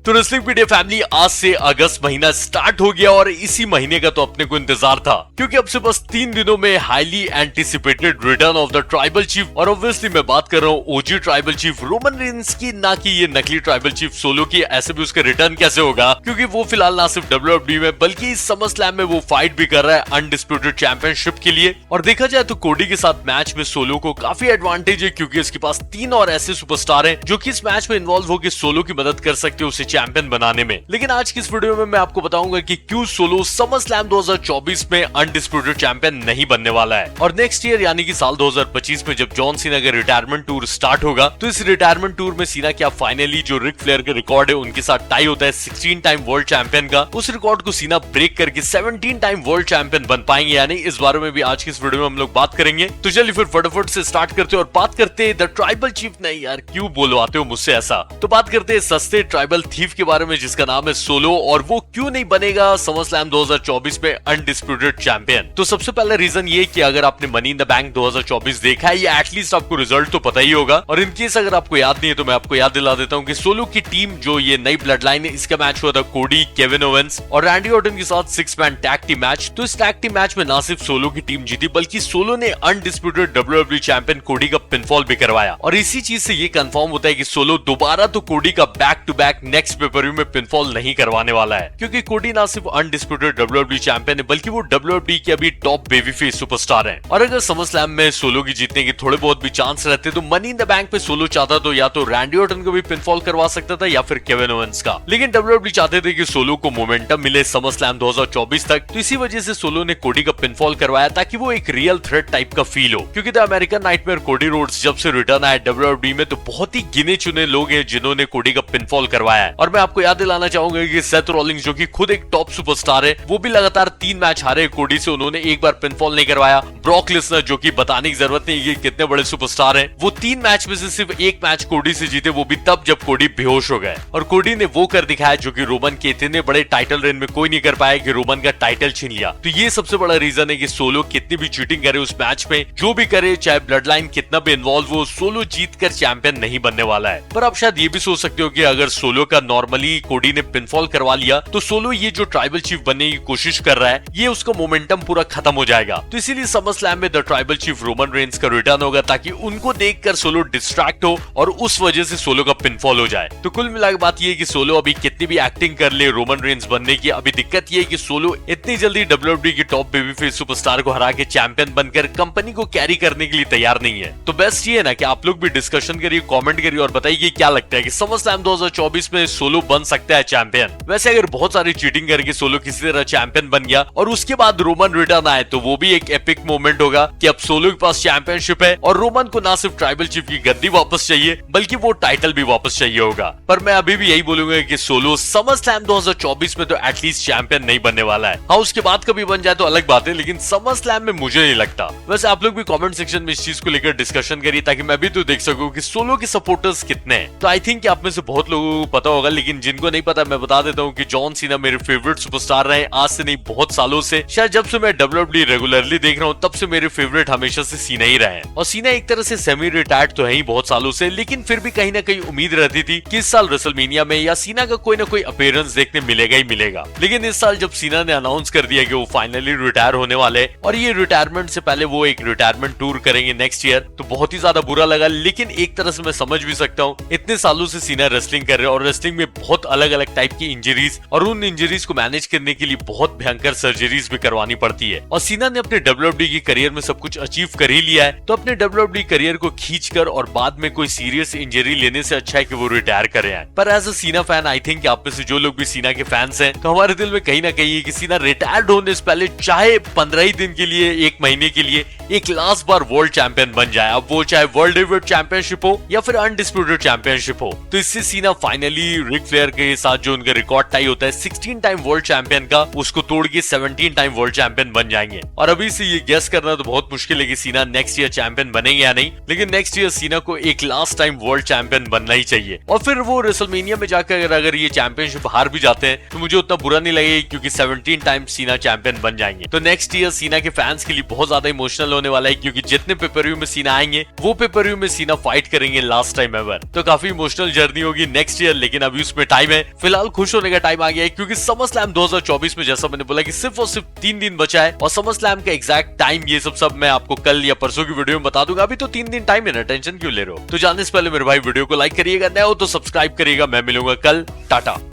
तो wrestling पीडिया family, आज से अगस्त महीना स्टार्ट हो गया और इसी महीने का तो अपने को इंतजार था, क्योंकि अब से बस 3 दिनों में highly anticipated return of the tribal chief, और ऑब्वियसली मैं बात कर रहा हूँ ओजी ट्राइबल चीफ रोमन रेंस की, ना कि ये नकली ट्राइबल चीफ सोलो की। ऐसे भी उसका रिटर्न कैसे होगा, क्योंकि वो फिलहाल ना सिर्फ डब्ल्यूडब्ल्यूई में बल्कि इस समर स्लैम में वो फाइट भी कर रहा है अनडिस्प्यूटेड चैंपियनशिप के लिए। और देखा जाए तो कोडी के साथ मैच में सोलो को काफी एडवांटेज है, क्योंकि इसके पास 3 और ऐसे सुपरस्टार हैं जो कि इस मैच में इन्वॉल्व होकर सोलो की मदद कर सकते हैं उसे चैंपियन बनाने में। लेकिन आज की इस वीडियो में मैं आपको बताऊंगा कि क्यों सोलो समर स्लैम 2024 में अनडिस्प्यूटेड चैंपियन नहीं बनने वाला है। और नेक्स्ट ईयर यानी कि साल 2025 में जब जॉन सीना का रिटायरमेंट टूर स्टार्ट होगा, तो इस रिटायरमेंट टूर में सीना क्या फाइनली जो रिक फ्लेयर का रिकॉर्ड है उनके साथ टाई होता है 16 टाइम वर्ल्ड चैंपियन का, उस रिकॉर्ड को सीना ब्रेक करके 17 टाइम वर्ल्ड चैंपियन बन पाएंगे या नहीं, इस बारे में भी आज की इस वीडियो में हम लोग बात करेंगे। तो चलिए फिर फटाफट से स्टार्ट करते और बात करते द ट्राइबल चीफ। नहीं यार, क्यों बोलवाते हो मुझसे ऐसा। तो बात करते हैं सस्ते ट्राइबल थीफ के बारे में जिसका नाम है सोलो, और वो क्यों नहीं बनेगा समर स्लैम 2024 में अनडिस्प्यूटेड चैंपियन। तो सबसे पहला रीजन ये कि अगर आपने मनी इन द बैंक 2024 देखा है, या एटलीस्ट आपको रिजल्ट तो पता ही होगा, और इनकेस अगर आपको याद नहीं है तो मैं आपको याद दिला देता हूँ कि सोलो की टीम जो ये नई ब्लड लाइन है, इसका मैच हुआ था कोडी, केविन ओवेंस और रैंडी ऑर्टन के साथ 6 मैन टैग टीम मैच। तो इस टैग टीम मैच में ना सिर्फ सोलो की टीम जीती, बल्कि सोलो ने अनडिस्प्यूटेड डब्ल्यूडब्ल्यूई चैंपियन कोडी का पिनफॉल भी करवाया। और इसी चीज से ये कंफर्म होता है कि सोलो दोबारा तो कोडी का back to back next pay per view में पिनफॉल नहीं करवाने वाला है, क्योंकि कोडी ना सिर्फ अनडिस्प्यूटेड डब्ल्यूडब्ल्यूई चैंपियन है, बल्कि वो डब्ल्यूडब्ल्यूई के अभी टॉप बेबी फेस सुपरस्टार है। और अगर समर स्लैम में सोलो की जीतने के थोड़े बहुत भी चांस रहते तो मनी इन द बैंक पे सोलो चाहता तो या तो रैंडी ऑर्टन को भी पिनफॉल करवा सकता था या फिर केविन ओवेंस का। लेकिन डब्ल्यूडब्ल्यूई चाहते थे कि सोलो को मोमेंटम मिले समर स्लैम 2024 तक, तो इसी वजह से सोलो ने कोडी का पिनफॉल करवाया ताकि वो एक रियल थ्रेट टाइप का फील हो। क्योंकि the American nightmare Cody Rhodes जब से रिटर्न आया डब्ल्यूडब्ल्यूई में, तो बहुत ही गिने चुने लोग हैं जिन्होंने कोडी का पिनफॉल करवाया है। और मैं आपको याद दिलाना चाहूंगा कि सेथ रॉलिंग्स जो कि खुद एक टॉप सुपरस्टार है, वो भी लगातार 3 मैच हारे कोडी से, उन्होंने एक बार पिनफॉल नहीं करवाया। ब्रॉक लेसनर जो कि बताने की जरूरत नहीं है कितने बड़े सुपरस्टार हैं, वो 3 मैच में से सिर्फ 1 मैच कोडी से जीते, वो भी तब जब कोडी बेहोश हो गए। और कोडी ने वो कर दिखाया जो कि रोमन के इतने बड़े टाइटल रेन में कोई नहीं कर पाया, कि रोमन का टाइटल छीन लिया। तो ये सबसे बड़ा रीजन है कि सोलो कितनी भी चीटिंग करे उस मैच में, जो भी करे, चाहे ब्लड लाइन कितना भी इन्वॉल्व हो, सोलो जीत कर चैंपियन नहीं बनने वाला है। पर आप शायद ये भी सोच सकते हो कि अगर सोलो का नॉर्मली कोडी ने पिनफॉल करवा लिया, तो सोलो ये जो ट्राइबल चीफ बनने की कोशिश कर रहा है, ये उसका मोमेंटम पूरा खत्म हो जाएगा। तो इसीलिए समर स्लैम में the tribal chief Roman Reigns का रिटर्न होगा, ताकि उनको देखकर सोलो डिस्ट्रैक्ट हो और उस वजह से सोलो का पिनफॉल हो जाए। तो कुल मिलाकर बात ये है कि सोलो अभी कितनी भी एक्टिंग कर ले रोमन रेंस बनने की, अभी दिक्कत ये है कि सोलो इतनी जल्दी डब्ल्यूडब्ल्यूई के टॉप बेबी फेस सुपरस्टार को हरा के चैंपियन बनकर कंपनी को कैरी करने के लिए तैयार नहीं है। तो बेस्ट ये है ना कि आप लोग भी डिस्कशन करिए, कमेंट करिए और बताइए क्या लगता है कि समर स्लैम 2024 में सोलो बन सकता है चैंपियन। वैसे अगर बहुत सारी चीटिंग करके सोलो किसी तरह चैंपियन बन गया और उसके बाद रोमन रिटर्न आए, तो वो भी एक एपिक मोमेंट होगा कि अब सोलो के पास चैंपियनशिप है और रोमन को ना सिर्फ ट्राइबल चीफ की गद्दी वापस चाहिए, बल्कि वो टाइटल भी वापस चाहिए होगा। पर मैं अभी भी यही बोलूंगा कि सोलो समर स्लैम 2024 में तो एटलीस्ट चैंपियन नहीं बनने वाला है। हाँ, उसके बाद कभी बन जाए तो अलग बात है, लेकिन समर स्लैम में मुझे नहीं लगता। वैसे आप लोग भी कमेंट सेक्शन में इस चीज को लेकर डिस्कशन करिए, ताकि मैं भी तो देख सकूं कि सोलो के सपोर्टर्स कितने हैं। तो आई थिंक आप में से बहुत लोगों को पता होगा, लेकिन जिनको नहीं पता मैं बता देता हूँ कि जॉन सीना मेरे फेवरेट सुपरस्टार रहे, आज से नहीं बहुत सालों से। शायद जब से मैं डब्ल्यूडब्ल्यूई रेगुलरली देख रहा हूँ, तब से मेरे फेवरेट हमेशा से सीना ही रहे हैं। और सीना एक तरह से सेमी रिटायर्ड तो है ही बहुत सालों से, लेकिन फिर भी कहीं ना कहीं उम्मीद रहती थी कि इस साल रेसलमेनिया में या सीना का कोई ना कोई अपीयरेंस देखने मिलेगा ही मिलेगा। लेकिन इस साल जब सीना ने अनाउंस कर दिया कि वो फाइनली रिटायर होने वाले, और ये रिटायरमेंट से पहले वो एक रिटायरमेंट टूर करेंगे नेक्स्ट ईयर, तो बहुत ही ज्यादा बुरा लगा। लेकिन एक तरह से मैं समझ भी सकता हूँ, इतने सालों से सीना रेसलिंग कर रहे हैं और रेसलिंग में बहुत अलग अलग टाइप की इंजरीज, और उन इंजरीज को मैनेज करने के लिए बहुत भयंकर सर्जरीज भी करवानी पड़ती है। और सीना ने अपने डब्ल्यूडब्ल्यूई की करियर में सब कुछ अचीव कर ही लिया है, तो अपने डब्ल्यूडब्ल्यूई करियर को खींचकर और बाद में कोई सीरियस इंजरी लेने से अच्छा है कि वो रिटायर कर रहे हैं। पर एज अ सीना फैन, आई थिंक आप में से जो लोग भी सीना के फैंस हैं, तो हमारे दिल में कहीं ना कहीं कि सीना रिटायर्ड होने से पहले चाहे 15 ही दिन के लिए, 1 महीने के लिए एक लास्ट बार वर्ल्ड चैंपियन बन जाए। अब वो चाहे वर्ल्ड हेवीवेट चैंपियनशिप हो या फिर अनडिस्प्यूटेड चैंपियनशिप हो, तो इससे सीना फाइनली रिक फ्लेयर के साथ जो उनका रिकॉर्ड टाई होता है 16 टाइम वर्ल्ड चैंपियन का, उसको तोड़ के 17 टाइम वर्ल्ड चैंपियन बन जाएंगे। और अभी से ये गेस करना तो बहुत मुश्किल है कि सीना नेक्स्ट ईयर चैंपियन बनेंगे या नहीं, लेकिन नेक्स्ट ईयर सीना को एक लास्ट टाइम वर्ल्ड चैंपियन बनना ही चाहिए। और फिर वो रेसलमेनिया में जाकर अगर ये चैंपियनशिप हार भी जाते हैं, तो मुझे उतना बुरा नहीं लगेगा, क्योंकि 17 टाइम सीना चैंपियन बन जाएंगे। तो नेक्स्ट ईयर सीना के फैंस के लिए बहुत ज्यादा इमोशनल होने वाला है, क्योंकि जितने पेपर-व्यू में सीना आएंगे, वो पेपर-व्यू में सीना फाइट करेंगे लास्ट टाइम एवर। तो काफी इमोशनल जर्नी होगी नेक्स्ट ईयर। लेकिन अभी अभी उसमें टाइम है। फिलहाल खुश होने का टाइम आ गया है क्योंकि समर स्लैम 2024 में जैसा मैंने बोला कि सिर्फ और सिर्फ 3 दिन बचा है और समर स्लैम का एग्जैक्ट टाइम ये सब मैं आपको कल या परसों की वीडियो में बता दूंगा। अभी तो 3 दिन टाइम है ना, टेंशन क्यों ले रहे हो। तो जानने से पहले मेरे भाई वीडियो को लाइक करिएगा, नया हो तो सब्सक्राइब करिएगा। मैं मिलूंगा कल, टाटा।